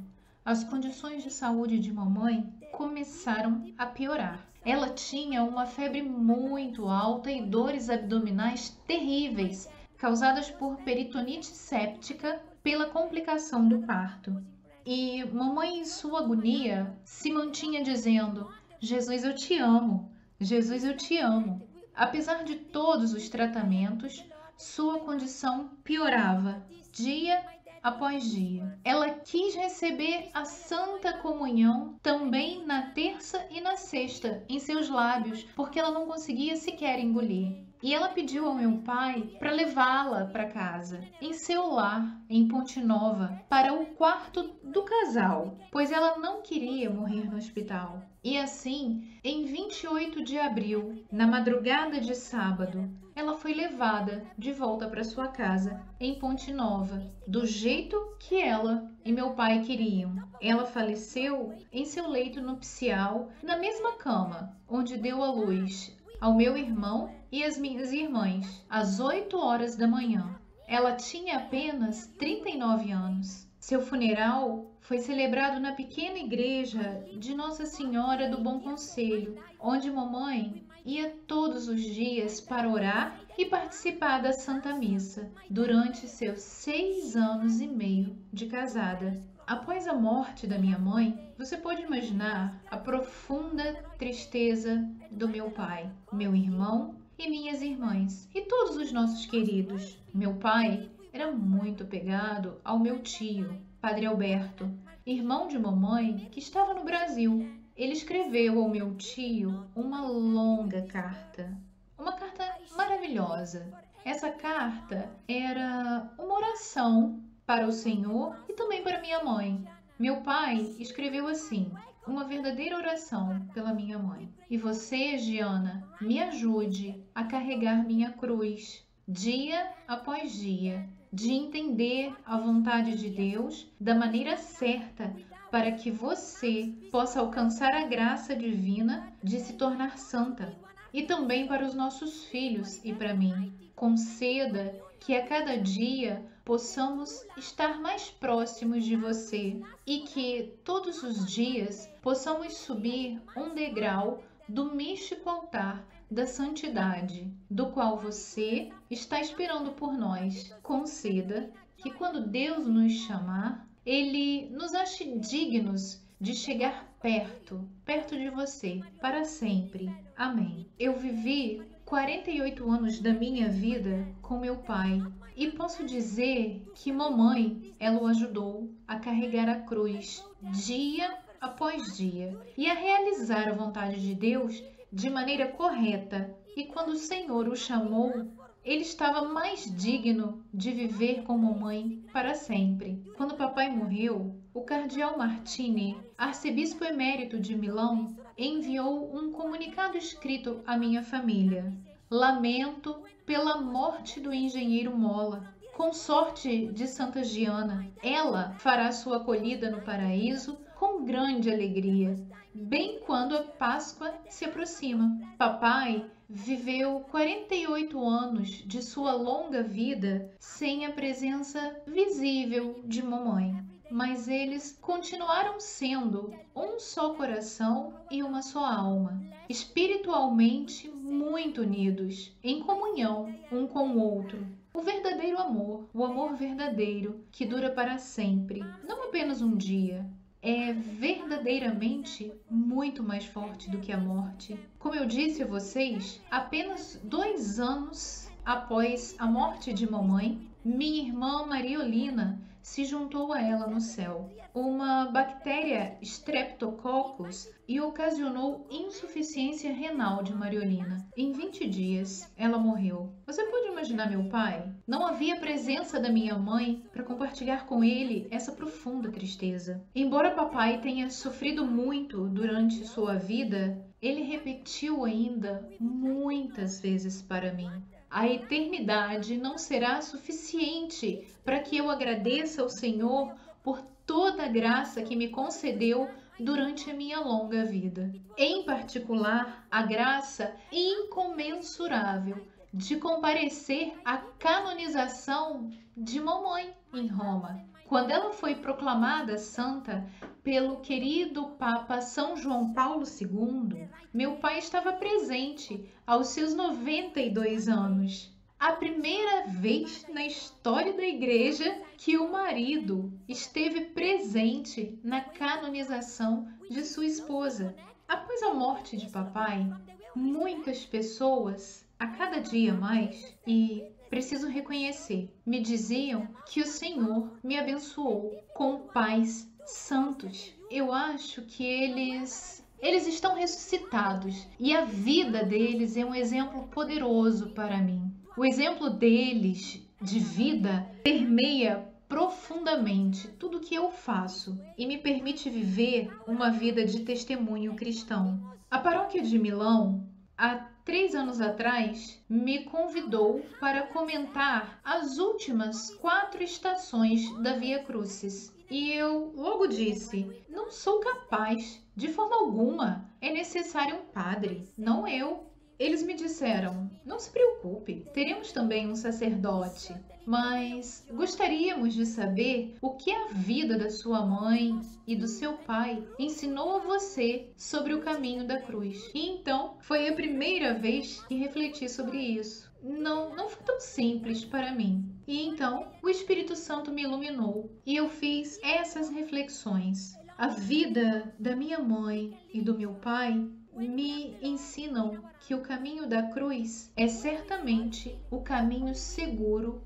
as condições de saúde de mamãe começaram a piorar. Ela tinha uma febre muito alta e dores abdominais terríveis, causadas por peritonite séptica pela complicação do parto. E mamãe, em sua agonia, se mantinha dizendo: Jesus, eu te amo. Jesus, eu te amo. Apesar de todos os tratamentos, sua condição piorava dia após dia. Ela quis receber a Santa Comunhão também na terça e na sexta em seus lábios, porque ela não conseguia sequer engolir. E ela pediu ao meu pai para levá-la para casa, em seu lar, em Ponte Nova, para o quarto do casal, pois ela não queria morrer no hospital. E assim, em 28 de abril, na madrugada de sábado, ela foi levada de volta para sua casa, em Ponte Nova, do jeito que ela e meu pai queriam. Ela faleceu em seu leito nupcial, na mesma cama onde deu à luz ao meu irmão e às minhas irmãs, às 8 horas da manhã. Ela tinha apenas 39 anos. Seu funeral foi celebrado na pequena igreja de Nossa Senhora do Bom Conselho, onde mamãe ia todos os dias para orar e participar da Santa Missa durante seus 6 anos e meio de casada. Após a morte da minha mãe, você pode imaginar a profunda tristeza do meu pai, meu irmão e minhas irmãs e todos os nossos queridos. Meu pai era muito apegado ao meu tio, Padre Alberto, irmão de mamãe que estava no Brasil. Ele escreveu ao meu tio uma longa carta, uma carta maravilhosa. Essa carta era uma oração para o Senhor e também para minha mãe. Meu pai escreveu assim: uma verdadeira oração pela minha mãe. E você, Giana, me ajude a carregar minha cruz, dia após dia, de entender a vontade de Deus da maneira certa, para que você possa alcançar a graça divina de se tornar santa. E também para os nossos filhos e para mim. Conceda que a cada dia possamos estar mais próximos de você e que todos os dias possamos subir um degrau do místico altar da santidade, do qual você está esperando por nós. Conceda que quando Deus nos chamar, Ele nos ache dignos de chegar perto de você, para sempre. Amém. Eu vivi 48 anos da minha vida com meu pai e posso dizer que mamãe, ela o ajudou a carregar a cruz dia após dia e a realizar a vontade de Deus de maneira correta. E quando o Senhor o chamou, ele estava mais digno de viver com mamãe para sempre. Quando papai morreu, o cardeal Martini, arcebispo emérito de Milão, enviou um comunicado escrito à minha família. Lamento pela morte do engenheiro Mola, consorte de Santa Giana. Ela fará sua acolhida no paraíso com grande alegria, bem quando a Páscoa se aproxima. Papai viveu 48 anos de sua longa vida sem a presença visível de mamãe, mas eles continuaram sendo um só coração e uma só alma, espiritualmente muito unidos, em comunhão um com o outro. O verdadeiro amor, o amor verdadeiro que dura para sempre, não apenas um dia, é verdadeiramente muito mais forte do que a morte. Como eu disse a vocês, apenas 2 anos após a morte de mamãe, minha irmã Mariolina se juntou a ela no céu. Uma bactéria Streptococcus e ocasionou insuficiência renal de Mariolina. Em 20 dias, ela morreu. Você pode imaginar meu pai? Não havia presença da minha mãe para compartilhar com ele essa profunda tristeza. Embora papai tenha sofrido muito durante sua vida, ele repetiu ainda muitas vezes para mim: a eternidade não será suficiente para que eu agradeça ao Senhor por toda a graça que me concedeu durante a minha longa vida. Em particular, a graça incomensurável de comparecer à canonização de mamãe em Roma. Quando ela foi proclamada santa pelo querido Papa São João Paulo II, meu pai estava presente aos seus 92 anos. A primeira vez na história da igreja que o marido esteve presente na canonização de sua esposa. Após a morte de papai, muitas pessoas, a cada dia mais, e preciso reconhecer, me diziam que o Senhor me abençoou com pais santos. Eu acho que eles estão ressuscitados e a vida deles é um exemplo poderoso para mim. O exemplo deles de vida permeia profundamente tudo que eu faço e me permite viver uma vida de testemunho cristão. A paróquia de Milão, há 3 anos atrás, me convidou para comentar as últimas 4 estações da Via Crucis. E eu logo disse: não sou capaz, de forma alguma, é necessário um padre, não eu. Eles me disseram: não se preocupe, teremos também um sacerdote, mas gostaríamos de saber o que a vida da sua mãe e do seu pai ensinou a você sobre o caminho da cruz. E então foi a primeira vez que refleti sobre isso. Não foi tão simples para mim. E então o Espírito Santo me iluminou e eu fiz essas reflexões. A vida da minha mãe e do meu pai me ensinam que o caminho da cruz é certamente o caminho seguro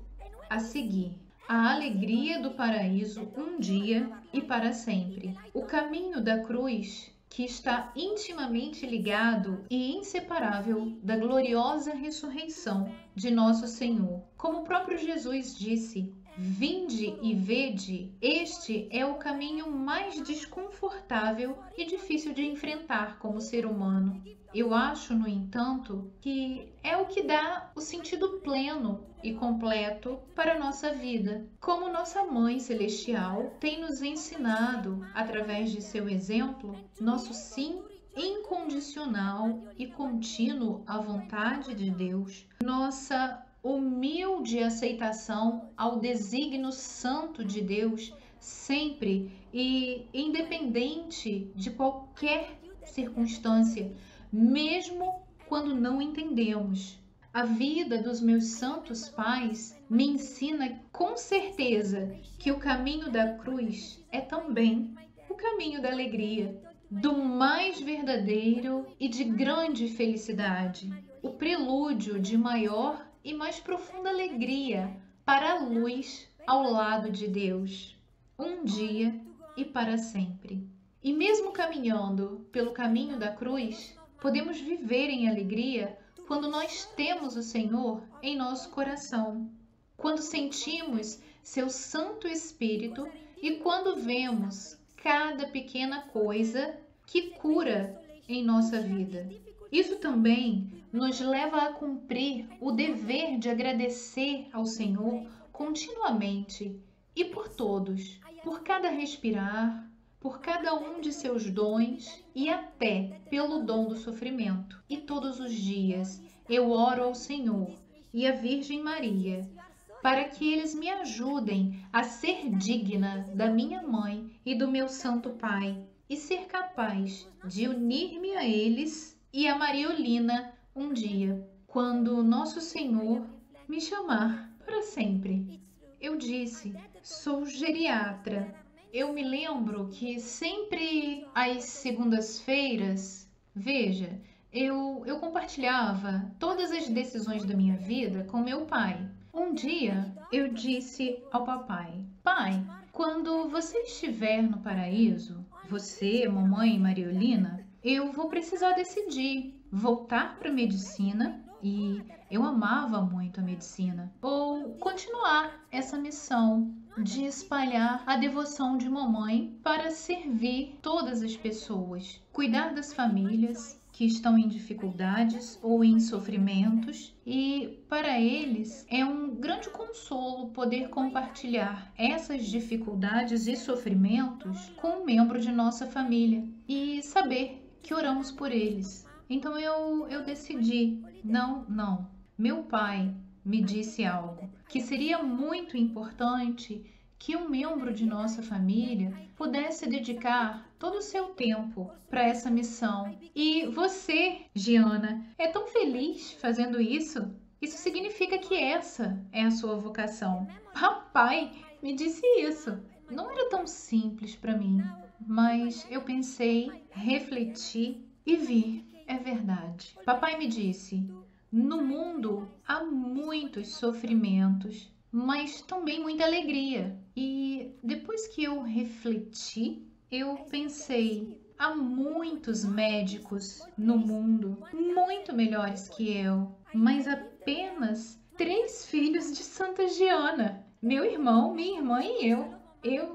a seguir. A alegria do paraíso um dia e para sempre. O caminho da cruz que está intimamente ligado e inseparável da gloriosa ressurreição de nosso Senhor. Como o próprio Jesus disse: vinde e vede, este é o caminho mais desconfortável e difícil de enfrentar como ser humano. Eu acho, no entanto, que é o que dá o sentido pleno e completo para a nossa vida. Como nossa Mãe Celestial tem nos ensinado, através de seu exemplo, nosso sim incondicional e contínuo à vontade de Deus, nossa humilde aceitação ao desígnio santo de Deus, sempre e independente de qualquer circunstância, mesmo quando não entendemos. A vida dos meus santos pais me ensina com certeza que o caminho da cruz é também o caminho da alegria. do mais verdadeiro e de grande felicidade, o prelúdio de maior e mais profunda alegria para a luz ao lado de Deus, um dia e para sempre. E mesmo caminhando pelo caminho da cruz, podemos viver em alegria quando nós temos o Senhor em nosso coração, quando sentimos seu Santo Espírito e quando vemos cada pequena coisa que cura em nossa vida. Isso também nos leva a cumprir o dever de agradecer ao Senhor continuamente e por todos, por cada respirar, por cada um de seus dons e até pelo dom do sofrimento. E todos os dias eu oro ao Senhor e à Virgem Maria para que eles me ajudem a ser digna da minha mãe e do meu Santo Pai e ser capaz de unir-me a eles e a Mariolina um dia, quando Nosso Senhor me chamar para sempre. Eu disse, sou geriatra. Eu me lembro que sempre às segundas-feiras, veja, eu compartilhava todas as decisões da minha vida com meu pai. Um dia eu disse ao papai, pai, quando você estiver no paraíso, você, mamãe e Mariolina, eu vou precisar decidir voltar para a medicina, e eu amava muito a medicina, ou continuar essa missão de espalhar a devoção de mamãe para servir todas as pessoas, cuidar das famílias que estão em dificuldades ou em sofrimentos, e para eles é um grande consolo poder compartilhar essas dificuldades e sofrimentos com um membro de nossa família e saber que oramos por eles. Então eu decidi, não. Meu pai me disse algo, que seria muito importante que um membro de nossa família pudesse dedicar todo o seu tempo para essa missão. E você, Giana, é tão feliz fazendo isso? Isso significa que essa é a sua vocação. Papai me disse isso. Não era tão simples para mim, mas eu pensei, refleti e vi. É verdade. Papai me disse, no mundo há muitos sofrimentos, mas também muita alegria. E depois que eu refleti, eu pensei, há muitos médicos no mundo, muito melhores que eu, mas apenas 3 filhos de Santa Giana, meu irmão, minha irmã e eu.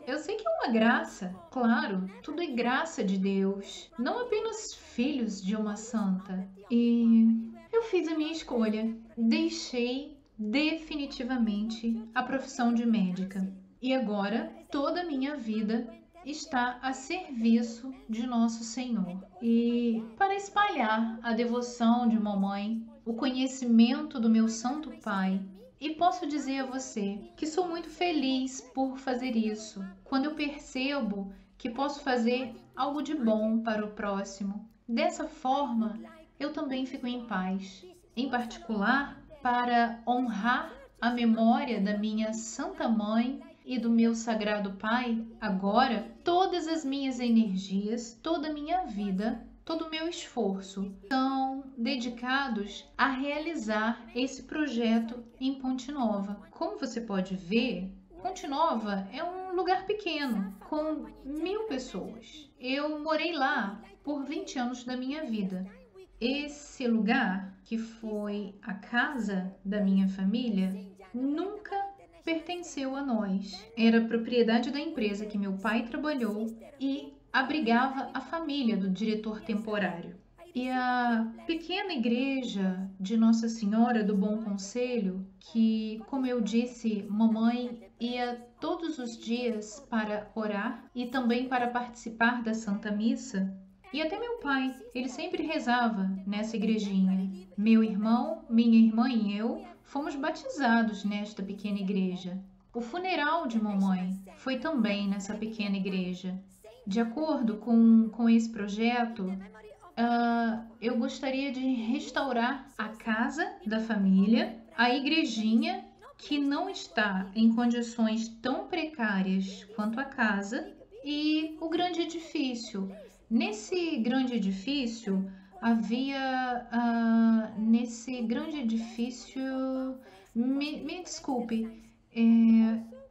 Eu sei que é uma graça, claro, tudo é graça de Deus, não apenas filhos de uma santa. E eu fiz a minha escolha, deixei definitivamente a profissão de médica. E agora toda a minha vida está a serviço de Nosso Senhor. E para espalhar a devoção de mamãe, o conhecimento do meu Santo Pai, e posso dizer a você que sou muito feliz por fazer isso, quando eu percebo que posso fazer algo de bom para o próximo. Dessa forma, eu também fico em paz. Em particular, para honrar a memória da minha Santa Mãe e do meu Sagrado Pai, agora todas as minhas energias, toda a minha vida, todo o meu esforço são dedicados a realizar esse projeto em Ponte Nova. Como você pode ver, Ponte Nova é um lugar pequeno, com 1000 pessoas. Eu morei lá por 20 anos da minha vida. Esse lugar, que foi a casa da minha família, nunca pertenceu a nós. Era propriedade da empresa que meu pai trabalhou e abrigava a família do diretor temporário. E a pequena igreja de Nossa Senhora do Bom Conselho, que, como eu disse, mamãe ia todos os dias para orar e também para participar da Santa Missa, e até meu pai, ele sempre rezava nessa igrejinha. Meu irmão, minha irmã e eu fomos batizados nesta pequena igreja. O funeral de mamãe foi também nessa pequena igreja. De acordo com esse projeto, eu gostaria de restaurar a casa da família, a igrejinha, que não está em condições tão precárias quanto a casa, e o grande edifício, Nesse grande edifício me desculpe,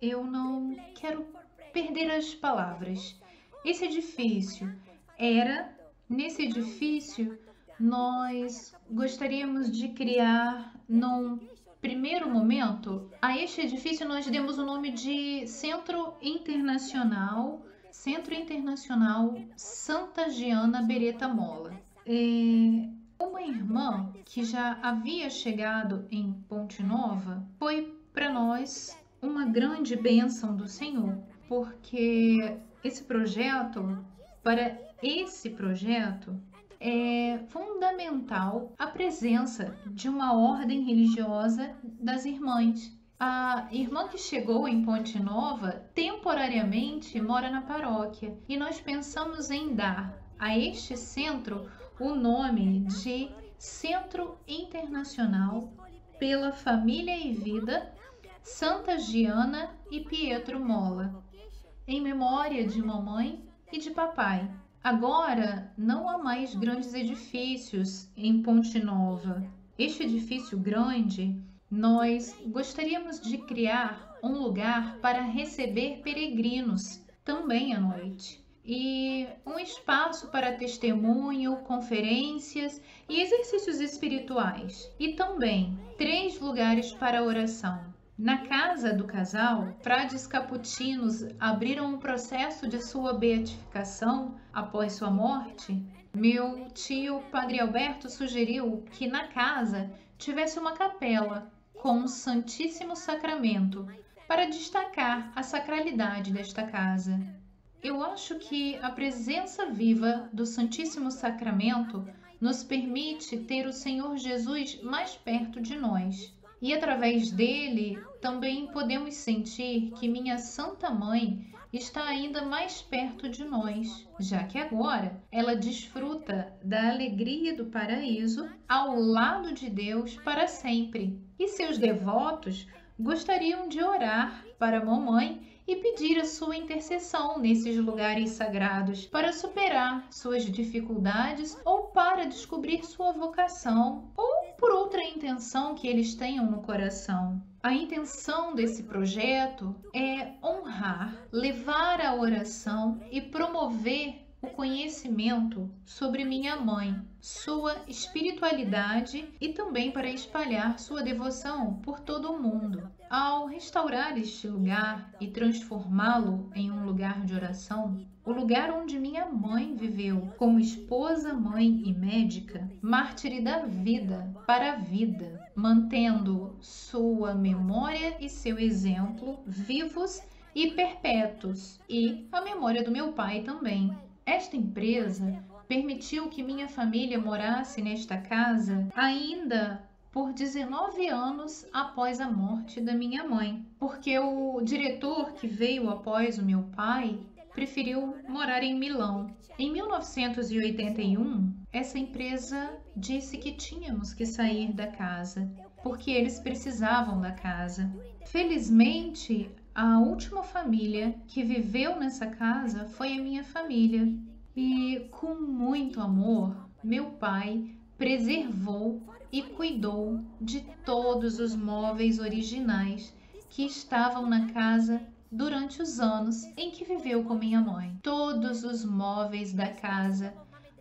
eu não quero perder as palavras. Esse edifício era, nesse edifício, nós gostaríamos de criar, num primeiro momento, a este edifício nós demos o nome de Centro Internacional Santa Giana Beretta Molla. Uma irmã que já havia chegado em Ponte Nova foi para nós uma grande bênção do Senhor, porque para esse projeto, é fundamental a presença de uma ordem religiosa das irmãs. A irmã que chegou em Ponte Nova temporariamente mora na paróquia e nós pensamos em dar a este centro o nome de Centro Internacional pela Família e Vida Santa Giana e Pietro Molla, em memória de mamãe e de papai. Agora não há mais grandes edifícios em Ponte Nova. Este edifício grande, nós gostaríamos de criar um lugar para receber peregrinos também à noite. E um espaço para testemunho, conferências e exercícios espirituais. E também 3 lugares para oração. Na casa do casal, frades caputinos abriram o processo de sua beatificação após sua morte. Meu tio, Padre Alberto, sugeriu que na casa tivesse uma capela com o Santíssimo Sacramento para destacar a sacralidade desta casa. Eu acho que a presença viva do Santíssimo Sacramento nos permite ter o Senhor Jesus mais perto de nós. E através dele também podemos sentir que minha Santa Mãe está ainda mais perto de nós, já que agora ela desfruta da alegria do paraíso ao lado de Deus para sempre. E seus devotos gostariam de orar para a mamãe e pedir a sua intercessão nesses lugares sagrados para superar suas dificuldades ou para descobrir sua vocação ou por outra intenção que eles tenham no coração. A intenção desse projeto é honrar, levar a oração e promover o conhecimento sobre minha mãe, sua espiritualidade e também para espalhar sua devoção por todo o mundo. Ao restaurar este lugar e transformá-lo em um lugar de oração, o lugar onde minha mãe viveu como esposa, mãe e médica, mártire da vida para a vida, mantendo sua memória e seu exemplo vivos e perpétuos, e a memória do meu pai também. Esta empresa permitiu que minha família morasse nesta casa ainda por 19 anos após a morte da minha mãe, porque o diretor que veio após o meu pai preferiu morar em Milão. Em 1981, essa empresa disse que tínhamos que sair da casa, porque eles precisavam da casa. Felizmente, a última família que viveu nessa casa foi a minha família. E com muito amor, meu pai preservou e cuidou de todos os móveis originais que estavam na casa durante os anos em que viveu com minha mãe. Todos os móveis da casa,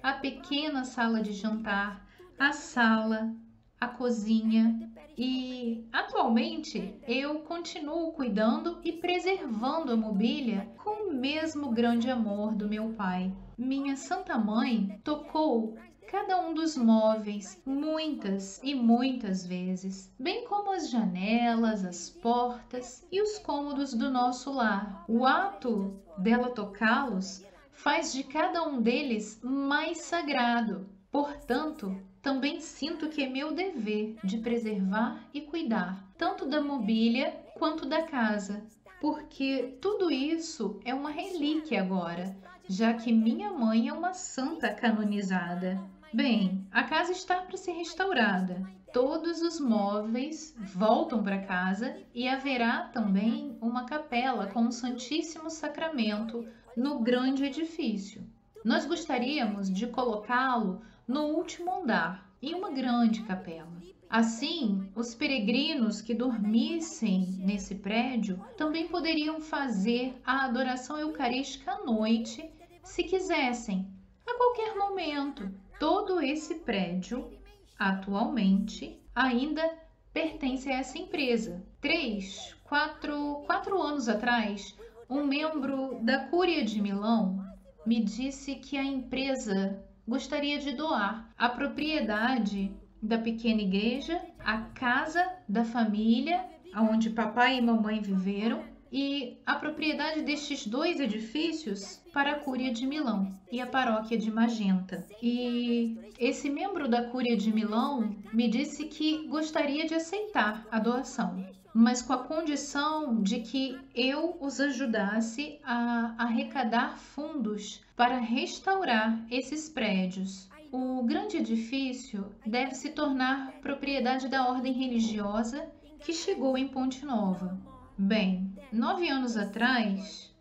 a pequena sala de jantar, a sala, a cozinha, e atualmente eu continuo cuidando e preservando a mobília com o mesmo grande amor do meu pai. Minha Santa Mãe tocou cada um dos móveis muitas e muitas vezes, bem como as janelas, as portas e os cômodos do nosso lar. O ato dela tocá-los faz de cada um deles mais sagrado. Portanto, também sinto que é meu dever de preservar e cuidar, tanto da mobília quanto da casa, porque tudo isso é uma relíquia agora, já que minha mãe é uma santa canonizada. Bem, a casa está para ser restaurada. Todos os móveis voltam para casa e haverá também uma capela com o Santíssimo Sacramento no grande edifício. Nós gostaríamos de colocá-lo no último andar, em uma grande capela. Assim, os peregrinos que dormissem nesse prédio também poderiam fazer a adoração eucarística à noite, se quisessem, a qualquer momento. Todo esse prédio, atualmente, ainda pertence a essa empresa. 4 anos atrás, um membro da Cúria de Milão me disse que a empresa gostaria de doar a propriedade da pequena igreja, a casa da família, onde papai e mamãe viveram, e a propriedade destes 2 edifícios para a Cúria de Milão e a paróquia de Magenta. E esse membro da Cúria de Milão me disse que gostaria de aceitar a doação, mas com a condição de que eu os ajudasse a arrecadar fundos para restaurar esses prédios. O grande edifício deve se tornar propriedade da ordem religiosa que chegou em Ponte Nova. Bem, 9 anos atrás,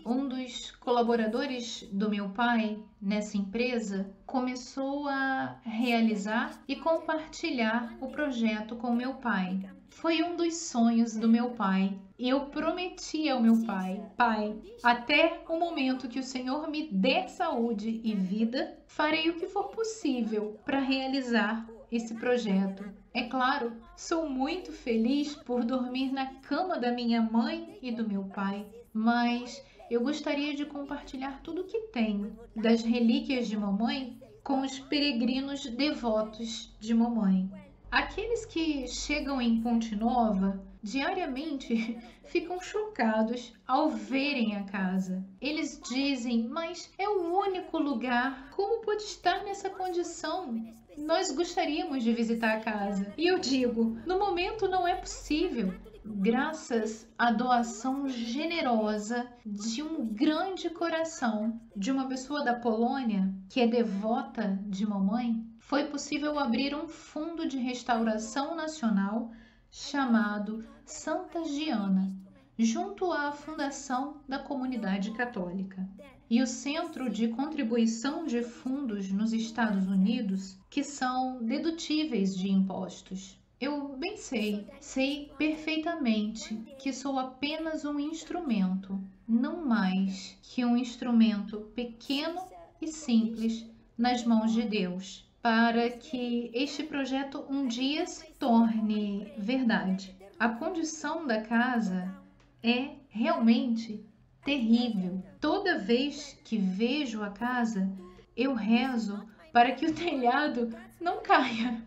um dos colaboradores do meu pai nessa empresa começou a realizar e compartilhar o projeto com meu pai. Foi um dos sonhos do meu pai. E eu prometi ao meu pai: Pai, até o momento que o Senhor me der saúde e vida, farei o que for possível para realizar esse projeto. É claro, sou muito feliz por dormir na cama da minha mãe e do meu pai, mas eu gostaria de compartilhar tudo o que tenho das relíquias de mamãe com os peregrinos devotos de mamãe. Aqueles que chegam em Ponte Nova diariamente ficam chocados ao verem a casa. Eles dizem: mas é o único lugar, como pode estar nessa condição? Nós gostaríamos de visitar a casa. E eu digo: no momento não é possível. Graças à doação generosa de um grande coração de uma pessoa da Polônia que é devota de mamãe, foi possível abrir um fundo de restauração nacional chamado Santa Giana, junto à Fundação da Comunidade Católica. E o Centro de Contribuição de Fundos nos Estados Unidos, que são dedutíveis de impostos. Eu bem sei perfeitamente que sou apenas um instrumento, não mais que um instrumento pequeno e simples nas mãos de Deus, para que este projeto um dia se torne verdade. A condição da casa é realmente terrível. Toda vez que vejo a casa, eu rezo para que o telhado não caia.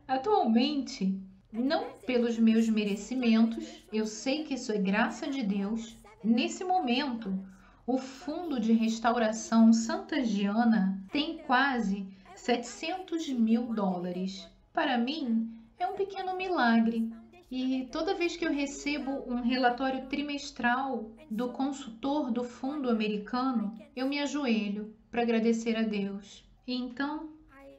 Atualmente, não pelos meus merecimentos, eu sei que isso é graça de Deus. Nesse momento, o Fundo de Restauração Santa Giana tem quase $700 mil. Para mim, é um pequeno milagre. E toda vez que eu recebo um relatório trimestral do consultor do fundo americano, eu me ajoelho para agradecer a Deus. E então,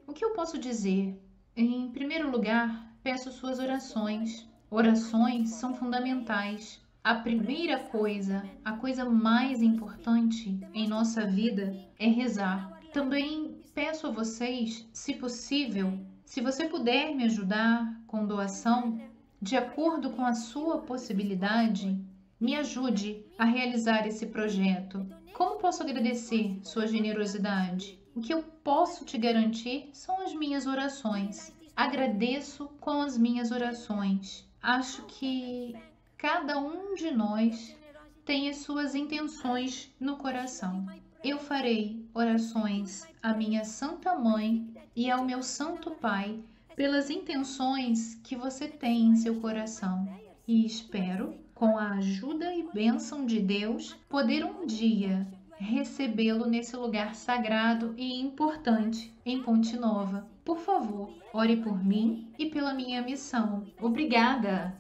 o que eu posso dizer? Em primeiro lugar, peço suas orações. Orações são fundamentais. A primeira coisa, a coisa mais importante em nossa vida é rezar. Também peço a vocês, se possível, se você puder me ajudar com doação, de acordo com a sua possibilidade, me ajude a realizar esse projeto. Como posso agradecer sua generosidade? O que eu posso te garantir são as minhas orações. Agradeço com as minhas orações. Acho que cada um de nós tem as suas intenções no coração. Eu farei orações à minha Santa Mãe e ao meu Santo Pai pelas intenções que você tem em seu coração. E espero, com a ajuda e bênção de Deus, poder um dia recebê-lo nesse lugar sagrado e importante em Ponte Nova. Por favor, ore por mim e pela minha missão. Obrigada!